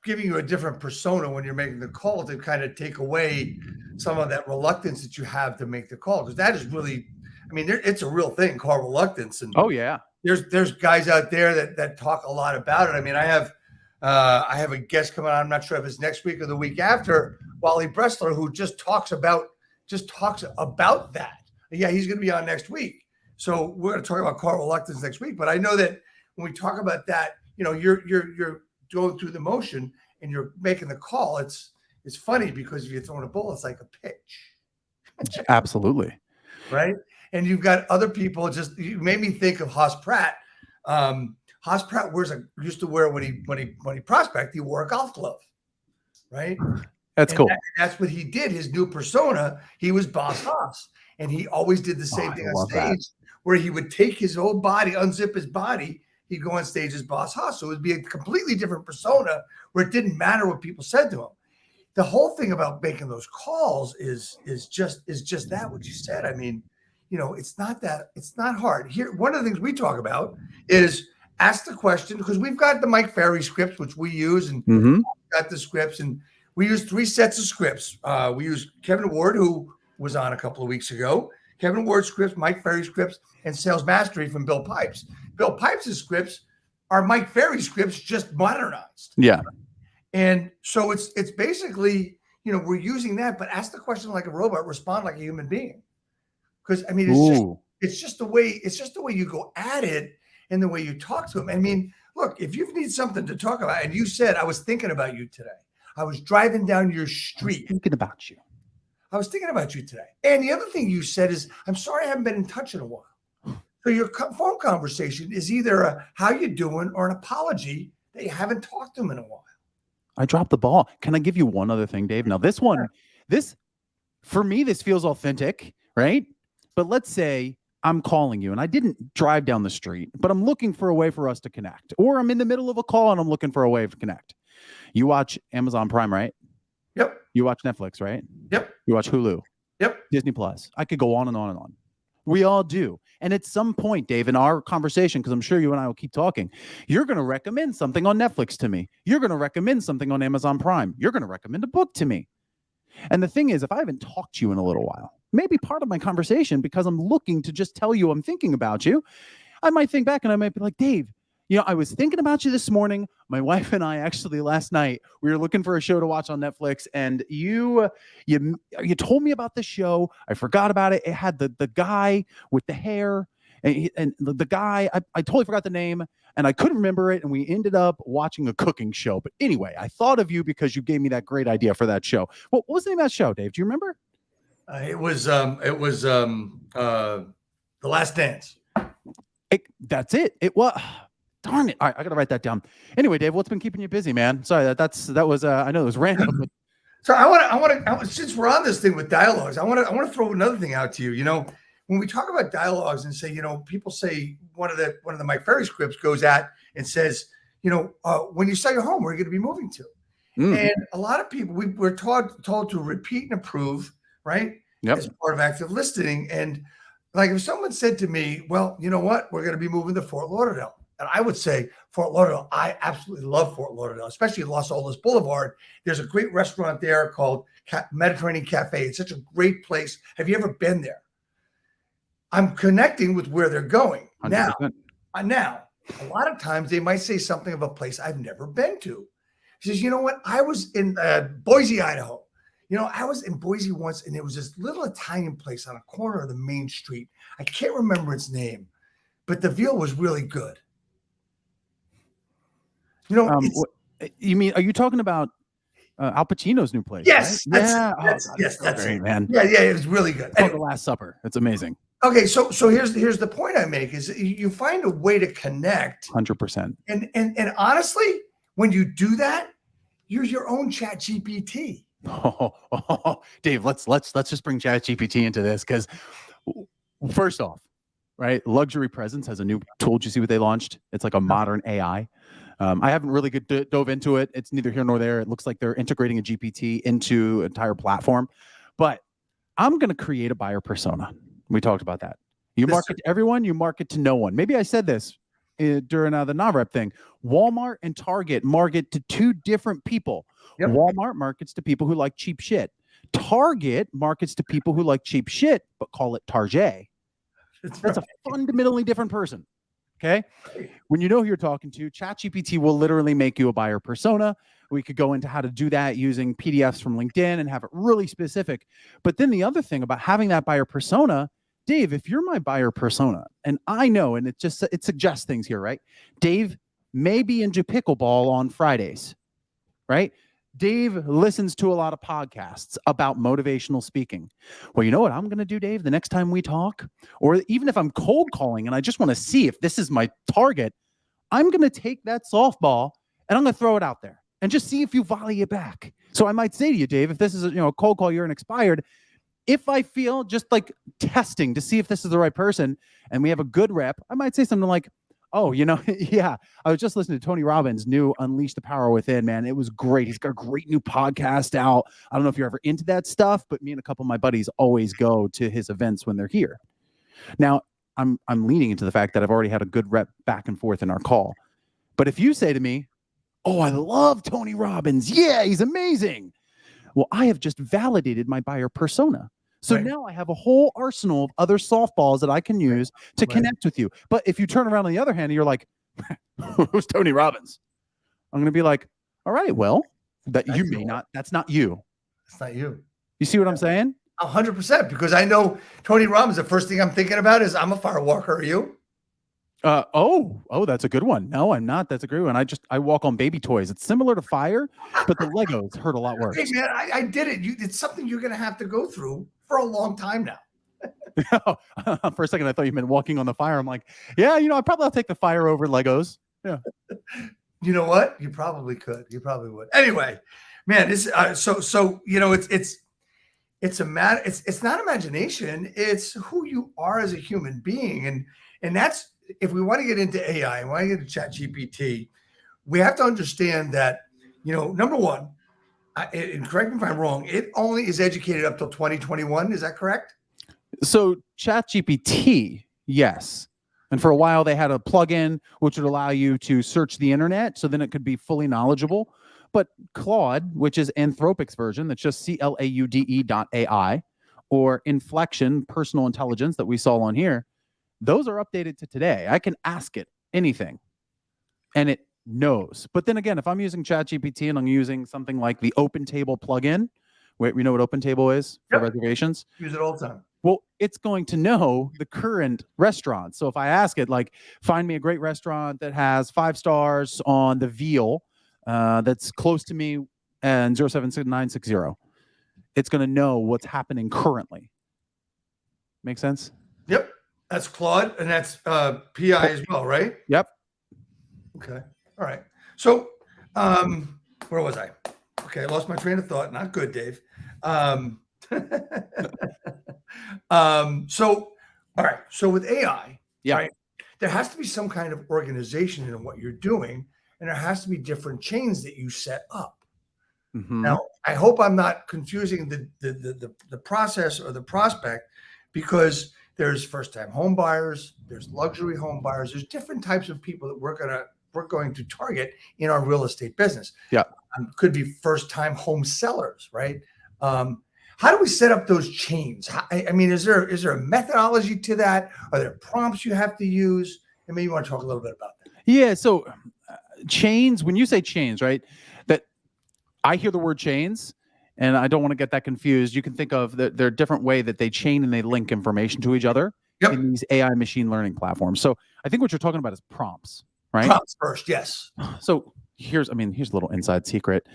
giving you a different persona when you're making the call to kind of take away some of that reluctance that you have to make the call. Because that is really, it's a real thing called reluctance. And oh yeah, there's guys out there that talk a lot about it. I have a guest coming on. I'm not sure if it's next week or the week after, Wally Bressler, who just talks about that. Yeah, he's going to be on next week. So we're going to talk about call reluctance next week. But I know that when we talk about that, you're going through the motion and you're making the call. It's funny because if you're throwing a ball, it's like a pitch. Absolutely. Right. And you've got other people. You made me think of Haas Pratt. Haas Pratt used to wear when he prospect, he wore a golf glove. Right. That's cool. That's what he did. His new persona, he was Boss Haas. And he always did the same thing on stage where he would take his whole body, unzip his body. He'd go on stage as Boss Haas. So it would be a completely different persona where it didn't matter what people said to him. The whole thing about making those calls is just that, what you said. It's not hard. Here, one of the things we talk about is ask the question, because we've got the Mike Ferry scripts, which we use, and got the scripts, and we use 3 sets of scripts. We use Kevin Ward, who was on a couple of weeks ago, Kevin Ward scripts, Mike Ferry scripts, and Sales Mastery from Bill Pipes. Bill Pipes' scripts are Mike Ferry scripts just modernized. Yeah. And so it's basically, we're using that, but ask the question like a robot, respond like a human being. Because it's just the way you go at it and the way you talk to them. Look, if you need something to talk about, and you said, I was thinking about you today. I was driving down your street. I was thinking about you today. And the other thing you said is, I'm sorry I haven't been in touch in a while. So your phone conversation is either a how you doing or an apology that you haven't talked to them in a while. I dropped the ball. Can I give you one other thing, Dave? Now, for me, this feels authentic, right? But let's say I'm calling you and I didn't drive down the street, but I'm looking for a way for us to connect. Or I'm in the middle of a call and I'm looking for a way to connect. You watch Amazon Prime, right? Yep. You watch Netflix, right? Yep. You watch Hulu. Yep. Disney Plus. I could go on and on and on. We all do. And at some point, Dave, in our conversation, because I'm sure you and I will keep talking, you're going to recommend something on Netflix to me. You're going to recommend something on Amazon Prime. You're going to recommend a book to me. And the thing is, if I haven't talked to you in a little while, maybe part of my conversation, because I'm looking to just tell you I'm thinking about you, I might think back and I might be like, Dave, I was thinking about you this morning. My wife and I actually last night, we were looking for a show to watch on Netflix, and you told me about the show. I forgot about it. It had the guy with the hair, and the guy, I totally forgot the name, and I couldn't remember it, and we ended up watching a cooking show. But anyway, I thought of you because you gave me that great idea for that show. What was the name of that show, Dave? Do you remember? It was The Last Dance. That's it. It was. Darn it. All right, I got to write that down. Anyway, Dave, what's been keeping you busy, man? Sorry, that was I know it was random. But... So I want to since we're on this thing with dialogues, I want to throw another thing out to you. When we talk about dialogues and say, people say one of the Mike Ferry scripts goes at and says, when you sell your home, where are you going to be moving to? And a lot of people, we're told to repeat and approve, right? Yep. As part of active listening. And like if someone said to me, well, you know what, we're going to be moving to Fort Lauderdale. And I would say Fort Lauderdale, I absolutely love Fort Lauderdale, especially Los Olas Boulevard. There's a great restaurant there called Mediterranean Cafe. It's such a great place. Have you ever been there? I'm connecting with where they're going. 100%. Now, a lot of times they might say something of a place I've never been to. He says, you know what? I was in Boise, Idaho. I was in Boise once, and there was this little Italian place on a corner of the main street. I can't remember its name, but the veal was really good. You know, you mean, are you talking about Al Pacino's new place? Yes. Right? That's great, it, man. Yeah, it was really good. It's called The Last Supper. It's amazing. Okay, so here's the point I make is you find a way to connect 100%. And honestly, when you do that, you're your own Chat GPT. Dave, let's just bring Chat GPT into this, because first off, right, Luxury Presence has a new tool. Did you see what they launched? It's like a modern AI. I haven't really dove into it. It's neither here nor there. It looks like they're integrating a GPT into an entire platform, but I'm going to create a buyer persona. We talked about that. You market to everyone, you market to no one. Maybe I said this during the non-rep thing. Walmart and Target market to two different people. Yep. Walmart markets to people who like cheap shit. Target markets to people who like cheap shit, but call it Target. That's a fundamentally different person. Okay. When you know who you're talking to, ChatGPT will literally make you a buyer persona. We could go into how to do that using PDFs from LinkedIn and have it really specific. But then the other thing about having that buyer persona, Dave, if you're my buyer persona, and I know, and it suggests things here, right? Dave may be into pickleball on Fridays, right? Dave listens to a lot of podcasts about motivational speaking. Well, you know what I'm going to do, Dave, the next time we talk, or even if I'm cold calling and I just want to see if this is my target, I'm going to take that softball and I'm going to throw it out there and just see if you volley it back. So I might say to you, Dave, if this is a cold call, you're an expired. If I feel just like testing to see if this is the right person and we have a good rep, I might say something like, oh, yeah, I was just listening to Tony Robbins' new Unleash the Power Within, man. It was great. He's got a great new podcast out. I don't know if you're ever into that stuff, but me and a couple of my buddies always go to his events when they're here. Now, I'm leaning into the fact that I've already had a good rep back and forth in our call. But if you say to me, oh, I love Tony Robbins. Yeah, he's amazing. Well, I have just validated my buyer persona. So now I have a whole arsenal of other softballs that I can use to connect with you. But if you turn around on the other hand and you're like, who's Tony Robbins? I'm going to be like, all right, well, that's not you. It's not you. You see what I'm saying? 100%, because I know Tony Robbins, the first thing I'm thinking about is I'm a fire walker. Are you? Oh, that's a good one. No, I'm not. That's a great one. I walk on baby toys. It's similar to fire, but the Legos hurt a lot worse. Hey man, I did it. It's something you're going to have to go through for a long time now. For a second, I thought you meant walking on the fire. I'm like, yeah, I'll take the fire over Legos. Yeah. You know what? You probably could. You probably would. Anyway, man, this it's not imagination. It's who you are as a human being, and that's. If we want to get into AI and want to get into ChatGPT, we have to understand that, number one, and correct me if I'm wrong, it only is educated up till 2021. Is that correct? So ChatGPT, yes. And for a while they had a plugin which would allow you to search the internet, so then it could be fully knowledgeable. But Claude, which is Anthropic's version, that's just CLAUDE.ai, or Inflection, personal intelligence that we saw on here, those are updated to today. I can ask it anything and it knows. But then again, if I'm using ChatGPT and I'm using something like the OpenTable plugin, wait, you know what OpenTable is for reservations? Use it all the time. Well, it's going to know the current restaurant. So if I ask it, like, find me a great restaurant that has 5 stars on the Veal that's close to me and 07960, it's going to know what's happening currently. Make sense? Yep. That's Claude, and that's PI as well, right? Yep. Okay. All right. So, where was I? Okay, I lost my train of thought. Not good, Dave. So, all right. So with AI, right, there has to be some kind of organization in what you're doing, and there has to be different chains that you set up. Mm-hmm. Now, I hope I'm not confusing the process or the prospect, because there's first-time home buyers, there's luxury home buyers, there's different types of people that we're going to target in our real estate business. Yeah, could be first-time home sellers, right? How do we set up those chains? I mean, is there a methodology to that? Are there prompts you have to use? And maybe you want to talk a little bit about that. Yeah. So chains. When you say chains, right? That I hear the word chains. And I don't want to get that confused. You can think of there are different ways that they chain and they link information to each other in these AI machine learning platforms. So I think what you're talking about is prompts, right? Prompts first, yes. So here's a little inside secret.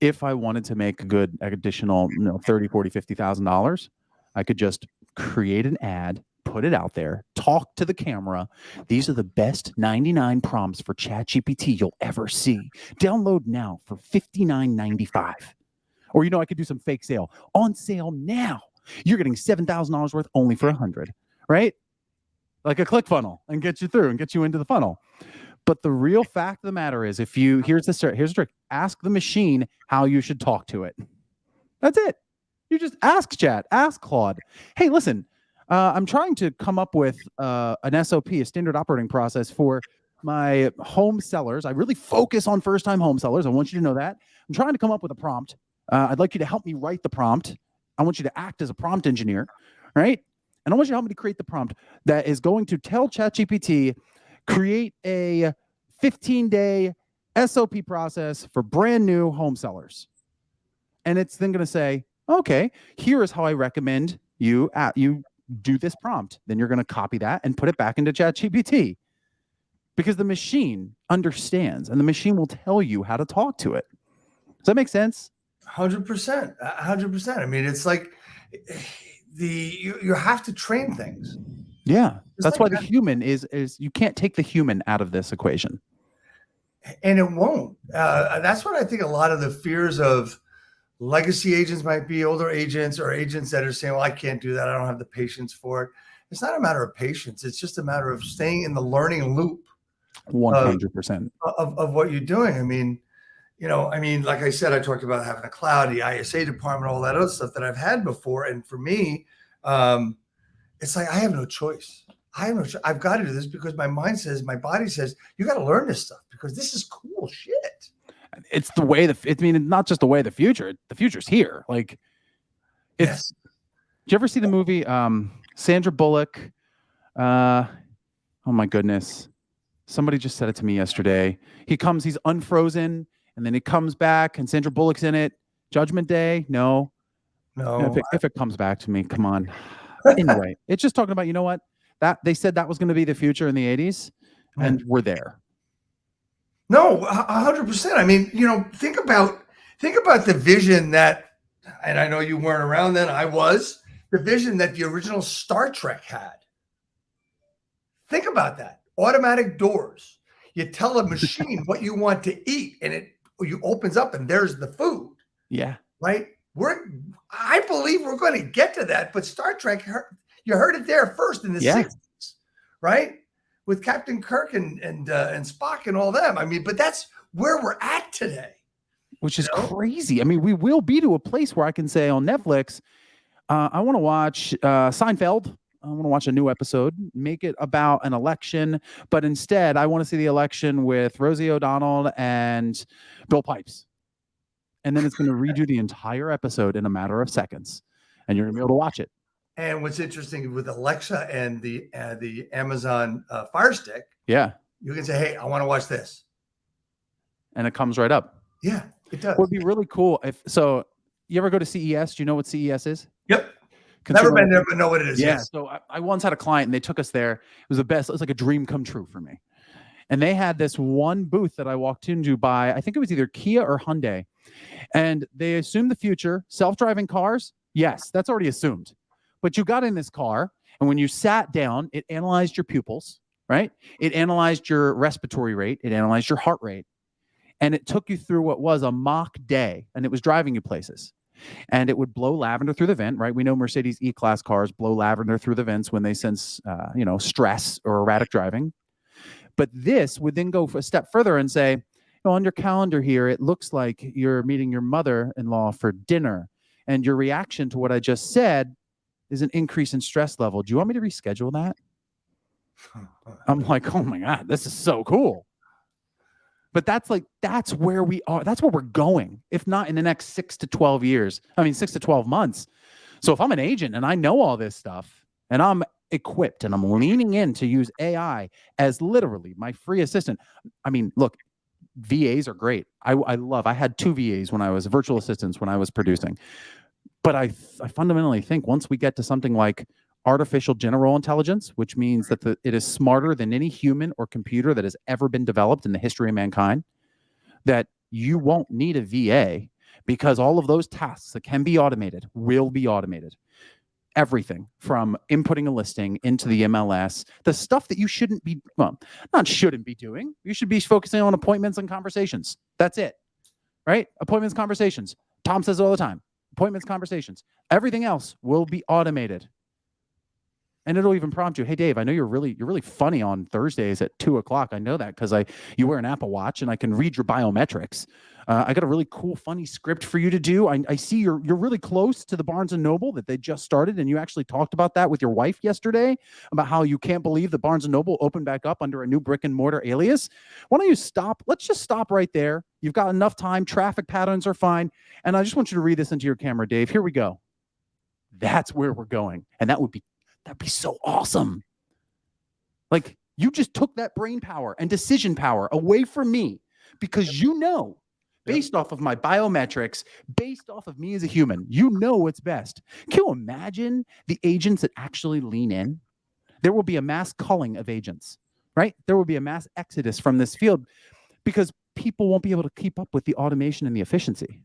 If I wanted to make a good additional, $30,000, $40,000, $50,000, I could just create an ad, put it out there, talk to the camera. These are the best 99 prompts for ChatGPT you'll ever see. Download now for $59.95. Or, I could do some fake sale. On sale now. You're getting $7,000 worth only for $100, right? Like a click funnel, and get you through and get you into the funnel. But the real fact of the matter is, here's the trick. Ask the machine how you should talk to it. That's it. You just ask Chat, ask Claude. Hey, listen, I'm trying to come up with an SOP, a standard operating process for my home sellers. I really focus on first-time home sellers. I want you to know that. I'm trying to come up with a prompt. I'd like you to help me write the prompt. I want you to act as a prompt engineer, right? And I want you to help me to create the prompt that is going to tell ChatGPT, create a 15-day SOP process for brand new home sellers. And it's then going to say, okay, here is how I recommend you do this prompt. Then you're going to copy that and put it back into ChatGPT, because the machine understands and the machine will tell you how to talk to it. Does that make sense? 100%. 100%. I mean, it's like you have to train things. Yeah. That's why the human is you can't take the human out of this equation. And it won't. That's what I think a lot of the fears of legacy agents might be, older agents or agents that are saying, well, I can't do that. I don't have the patience for it. It's not a matter of patience. It's just a matter of staying in the learning loop. 100% of what you're doing. I mean, like I said, I talked about having a cloud, the ISA department, all that other stuff that I've had before. And for me, it's like, I have no choice. I've got to do this because my mind says, my body says, you got to learn this stuff because this is cool shit. It's the way not just the way the future's here. Like, it's, Did you ever see the movie, Sandra Bullock? Oh my goodness. Somebody just said it to me yesterday. He's unfrozen, and then he comes back, and Sandra Bullock's in it. Judgment Day? No. If it comes back to me, come on. Anyway, it's just talking about, what? That they said that was going to be the future in the 80s, and we're there. No, 100%. I mean, think about the vision that, and I know you weren't around then, I was, the vision that the original Star Trek had. Think about that. Automatic doors. You tell a machine what you want to eat, and you opens up, and there's the food. Yeah. Right? I believe we're going to get to that, but Star Trek, you heard it there first in the 60s, right? With Captain Kirk and Spock and all them. I mean, but that's where we're at today. Which is crazy. I mean, we will be to a place where I can say on Netflix, I want to watch Seinfeld. I want to watch a new episode, make it about an election, but instead I want to see the election with Rosie O'Donnell and Bill Pipes. And then it's going to redo the entire episode in a matter of seconds, and you're going to be able to watch it. And what's interesting with Alexa and the Amazon Fire Stick, you can say, hey, I want to watch this. And it comes right up. Yeah, it does. It would be really cool you ever go to CES? Do you know what CES is? Yep. Never been there, but know what it is. Yeah. Yes. So I once had a client, and they took us there. It was the best. It was like a dream come true for me. And they had this one booth that I walked into by, I think it was either Kia or Hyundai. And they assumed the future, self-driving cars. Yes, that's already assumed. But you got in this car, and when you sat down, it analyzed your pupils, right? It analyzed your respiratory rate. It analyzed your heart rate. And it took you through what was a mock day, and it was driving you places. And it would blow lavender through the vent, right? We know Mercedes E-Class cars blow lavender through the vents when they sense, stress or erratic driving. But this would then go a step further and say, on your calendar here, it looks like you're meeting your mother-in-law for dinner. And your reaction to what I just said is an increase in stress level. Do you want me to reschedule that? I'm like, oh my God, this is so cool. But that's where we are. That's where we're going. If not in the next 6 to 12 years, 6 to 12 months. So if I'm an agent and I know all this stuff and I'm equipped and I'm leaning in to use AI as literally my free assistant. I mean, look, VAs are great. I had 2 VAs when I was virtual assistants when I was producing. But I fundamentally think once we get to something like artificial general intelligence, which means that it is smarter than any human or computer that has ever been developed in the history of mankind, that you won't need a VA because all of those tasks that can be automated will be automated. Everything from inputting a listing into the MLS, the stuff that you shouldn't be, well, not shouldn't be doing. You should be focusing on appointments and conversations. That's it, right? Appointments, conversations. Tom says it all the time. Appointments, conversations. Everything else will be automated. And it'll even prompt you, hey, Dave, I know you're really funny on Thursdays at 2:00. I know that because you wear an Apple Watch and I can read your biometrics. I got a really cool, funny script for you to do. I see you're really close to the Barnes & Noble that they just started, and you actually talked about that with your wife yesterday, about how you can't believe that Barnes & Noble opened back up under a new brick and mortar alias. Why don't you stop? Let's just stop right there. You've got enough time. Traffic patterns are fine. And I just want you to read this into your camera, Dave. Here we go. That's where we're going. And that'd be so awesome. Like, you just took that brain power and decision power away from me because you know, based off of my biometrics, based off of me as a human, you know what's best. Can you imagine the agents that actually lean in? There will be a mass culling of agents, right? There will be a mass exodus from this field because people won't be able to keep up with the automation and the efficiency.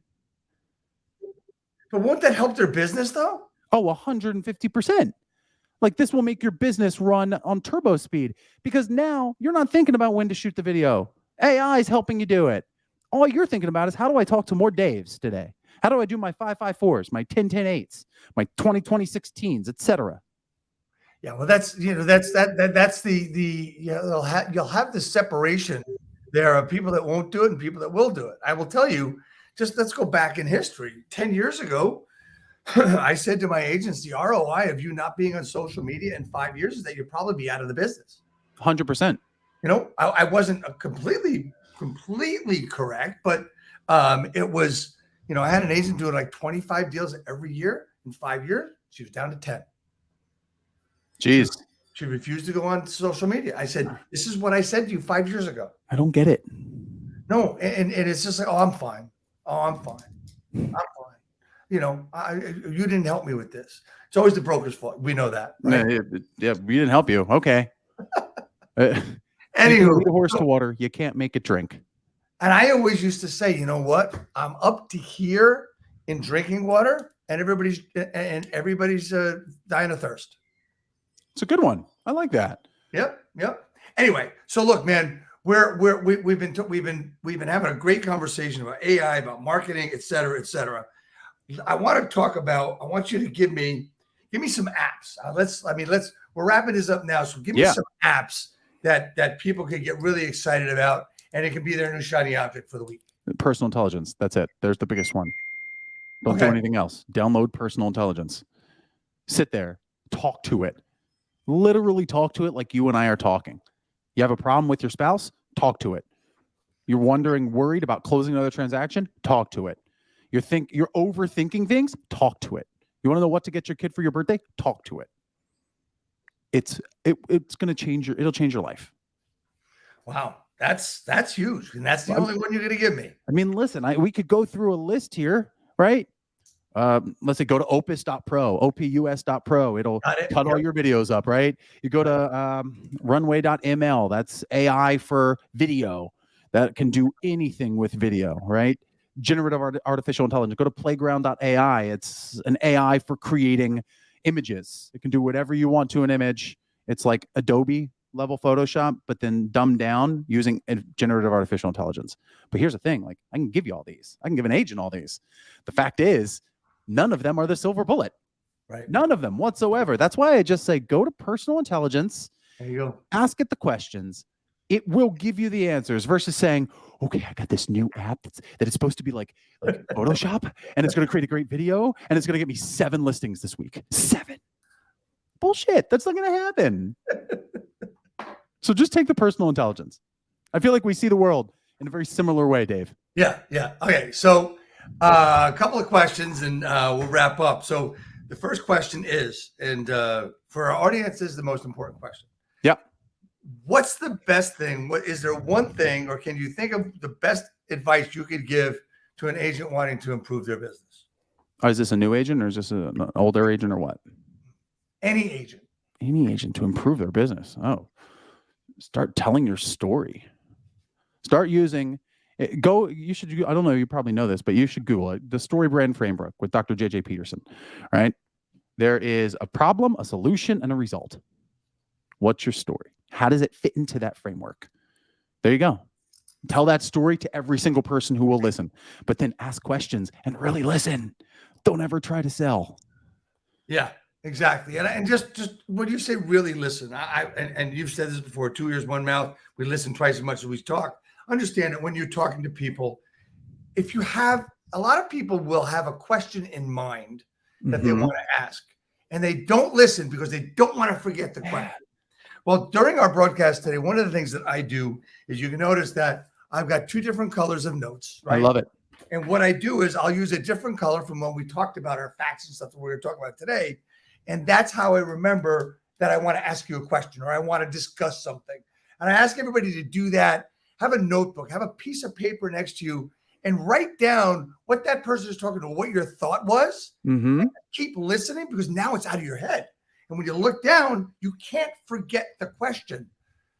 But won't that help their business though? Oh, 150%. Like, this will make your business run on turbo speed because now you're not thinking about when to shoot the video. AI is helping you do it. All you're thinking about is, how do I talk to more Daves today? How do I do my 554s, my 10-10-8s, my 20-20-16s, etc.? Yeah, well, that's the you'll have the separation there of people that won't do it and people that will do it. I will tell you, just let's go back in history. 10 years ago, I said to my agents, the ROI of you not being on social media in 5 years is that you'll probably be out of the business. 100%. You know, I wasn't completely correct, but it was, you know, I had an agent doing like 25 deals every year. In 5 years, she was down to 10. Jeez. She refused to go on social media. I said, this is what I said to you 5 years ago. I don't get it. No, and it's just like, oh, I'm fine. I'm fine. You know, you didn't help me with this. It's always the broker's fault. We know that. Right? Yeah, we didn't help you. Okay. Anywho, you lead a horse to water, you can't make it drink. And I always used to say, you know what? I'm up to here in drinking water, and everybody's dying of thirst. It's a good one. I like that. Yep. Anyway, so look, man, we've been having a great conversation about AI, about marketing, et cetera, et cetera. I want you to give me some apps. We're wrapping this up now. So give me some apps that people can get really excited about, and it can be their new shiny object for the week. Personal intelligence. That's it. There's the biggest one. Don't do anything else. Download personal intelligence. Sit there, talk to it. Literally talk to it like you and I are talking. You have a problem with your spouse? Talk to it. You're worried about closing another transaction? Talk to it. You're overthinking things? Talk to it. You want to know what to get your kid for your birthday? Talk to it. It's going to change it'll change your life. Wow. That's huge. And that's the only one you're going to give me. I mean, listen, we could go through a list here, right? Let's say go to opus.pro, opus.pro. It'll cut all your videos up, right? You go to runway.ml. That's AI for video. That can do anything with video, right? Generative artificial intelligence. Go to playground.ai. It's an AI for creating images. It can do whatever you want to an image. It's like Adobe level Photoshop, but then dumbed down using generative artificial intelligence. But here's the thing, like, I can give you all these. I can give an agent all these. The fact is, none of them are the silver bullet. Right. None of them whatsoever. That's why I just say, go to personal intelligence. There you go. Ask it the questions. It will give you the answers versus saying, okay, I got this new app that it's supposed to be like Photoshop, and it's going to create a great video, and it's going to get me 7 listings this week. 7. Bullshit. That's not going to happen. So just take the personal intelligence. I feel like we see the world in a very similar way, Dave. Yeah. Okay. So a couple of questions and we'll wrap up. So the first question is, and for our audience, this is the most important question. Yep. What's the best thing? Is there one thing, or can you think of the best advice you could give to an agent wanting to improve their business? Is this a new agent or is this an older agent or what? Any agent. Any agent to improve their business. Oh, start telling your story. Start using You should, I don't know, you probably know this, but you should Google it. The Story Brand Framework with Dr. J.J. Peterson, right? There is a problem, a solution, and a result. What's your story? How does it fit into that framework? There you go. Tell that story to every single person who will listen, but then ask questions and really listen. Don't ever try to sell. Yeah, exactly. And just when you say really listen, and you've said this before, 2 ears, one mouth, we listen twice as much as we talk. Understand that when you're talking to people, if you have, a lot of people will have a question in mind that they want to ask, and they don't listen because they don't want to forget the question. Well, during our broadcast today, one of the things that I do is you can notice that I've got 2 different colors of notes, right? I love it. And what I do is I'll use a different color from when we talked about our facts and stuff that we're going to talk about today. And that's how I remember that I want to ask you a question or I want to discuss something. And I ask everybody to do that. Have a notebook, have a piece of paper next to you and write down what that person is talking about, what your thought was. Keep listening because now it's out of your head. And when you look down, you can't forget the question.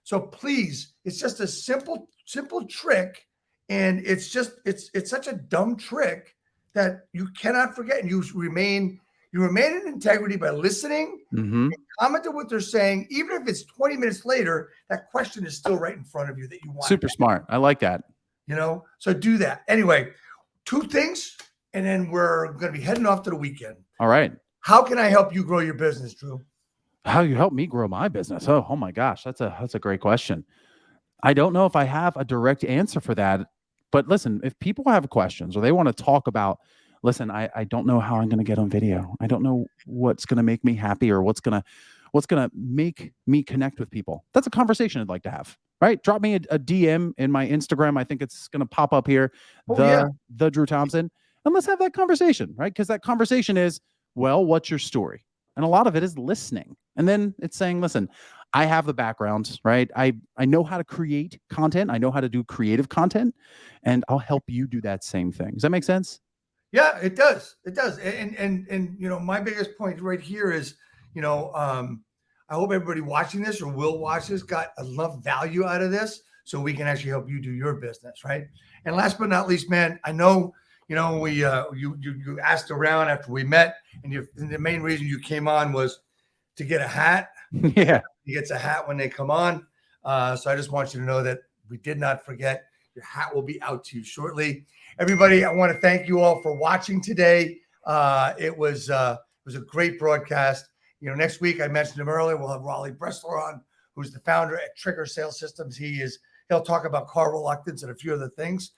So please, it's just a simple trick. And it's such a dumb trick that you cannot forget. And you remain in integrity by listening, and comment on what they're saying. Even if it's 20 minutes later, that question is still right in front of you that you want. Super smart. I like that. So do that. Anyway, 2 things, and then we're going to be heading off to the weekend. All right. How can I help you grow your business, Drew? How you help me grow my business? Oh my gosh, that's a great question. I don't know if I have a direct answer for that, but listen, if people have questions or they want to talk about, listen, I don't know how I'm going to get on video. I don't know what's going to make me happy or what's going to make me connect with people. That's a conversation I'd like to have, right? Drop me a DM in my Instagram. I think it's going to pop up here, the Drew Thompson, and let's have that conversation, right? Because that conversation is, well, what's your story? And a lot of it is listening. And then it's saying, listen, I have the background, right? I know how to create content. I know how to do creative content, and I'll help you do that same thing. Does that make sense? Yeah, it does. It does. And my biggest point right here is, I hope everybody watching this or will watch this got enough value out of this so we can actually help you do your business, right? And last but not least, man, I know, we you asked around after we met, and the main reason you came on was to get a hat. Yeah. He gets a hat when they come on. So I just want you to know that we did not forget. Your hat will be out to you shortly. Everybody, I want to thank you all for watching today. It was a great broadcast. Next week, I mentioned him earlier, we'll have Raleigh Bressler on, who's the founder at Trigger Sales Systems. He'll talk about car reluctance and a few other things.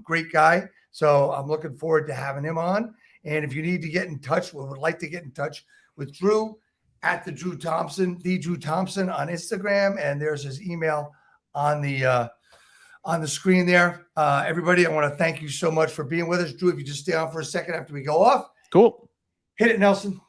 Great guy. So I'm looking forward to having him on. And if you need to get in touch, we would like to get in touch with Drew at the Drew Thompson on Instagram. And there's his email on the screen there. Everybody, I want to thank you so much for being with us. Drew, if you just stay on for a second after we go off. Cool. Hit it, Nelson.